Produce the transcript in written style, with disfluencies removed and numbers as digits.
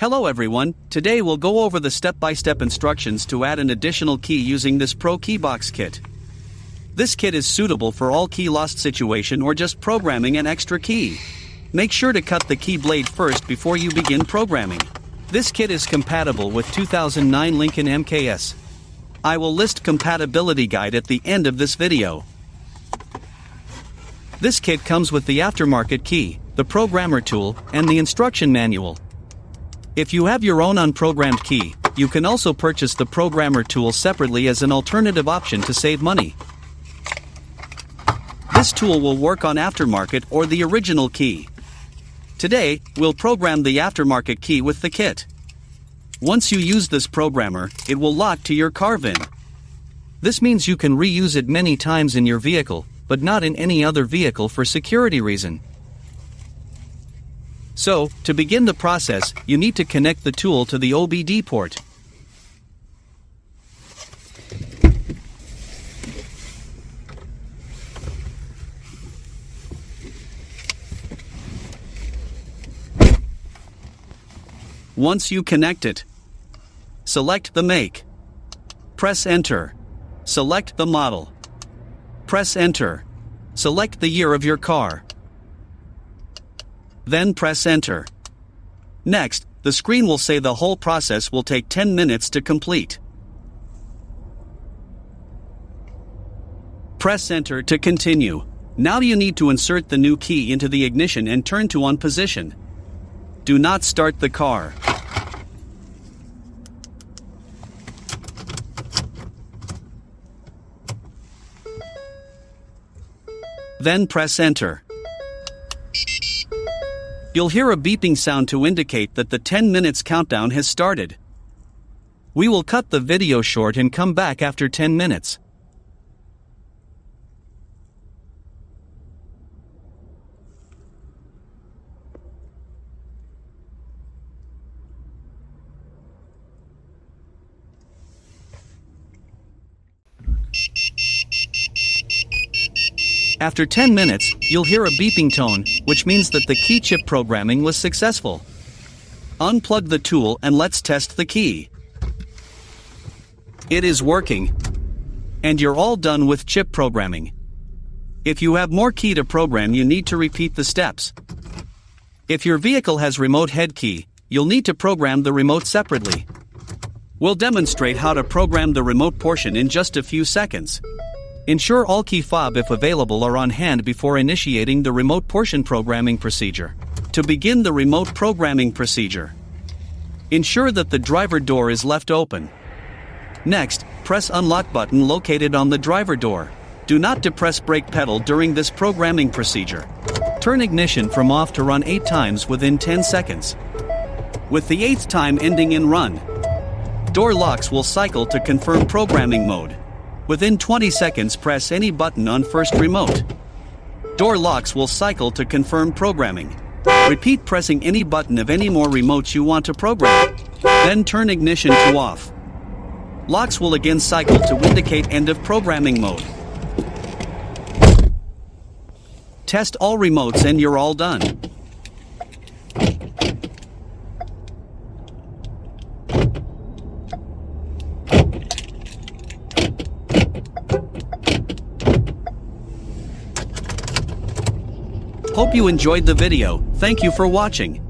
Hello everyone, today we'll go over the step-by-step instructions to add an additional key using this ProKeyBox kit. This kit is suitable for all key lost situation or just programming an extra key. Make sure to cut the key blade first before you begin programming. This kit is compatible with 2009 Lincoln MKS. I will list compatibility guide at the end of this video. This kit comes with the aftermarket key, the programmer tool, and the instruction manual. If you have your own unprogrammed key, you can also purchase the programmer tool separately as an alternative option to save money. This tool will work on aftermarket or the original key. Today, we'll program the aftermarket key with the kit. Once you use this programmer, it will lock to your car VIN. This means you can reuse it many times in your vehicle, but not in any other vehicle for security reason. So, to begin the process, you need to connect the tool to the OBD port. Once you connect it, select the make. Press Enter. Select the model. Press Enter. Select the year of your car. Then press Enter. Next, the screen will say the whole process will take 10 minutes to complete. Press Enter to continue. Now you need to insert the new key into the ignition and turn to on position. Do not start the car. Then press Enter. You'll hear a beeping sound to indicate that the 10 minutes countdown has started. We will cut the video short and come back after 10 minutes. After 10 minutes, you'll hear a beeping tone, which means that the key chip programming was successful. Unplug the tool and let's test the key. It is working. And you're all done with chip programming. If you have more key to program, you need to repeat the steps. If your vehicle has remote head key, you'll need to program the remote separately. We'll demonstrate how to program the remote portion in just a few seconds. Ensure all key fob, if available, are on hand before initiating the remote portion programming procedure. To begin the remote programming procedure, ensure that the driver door is left open. Next, press unlock button located on the driver door. Do not depress brake pedal during this programming procedure. Turn ignition from off to run 8 times within 10 seconds. With the 8th time ending in run, door locks will cycle to confirm programming mode. Within 20 seconds, press any button on first remote. Door locks will cycle to confirm programming. Repeat pressing any button of any more remotes you want to program. Then turn ignition to off. Locks will again cycle to indicate end of programming mode. Test all remotes and you're all done. Hope you enjoyed the video. Thank you for watching.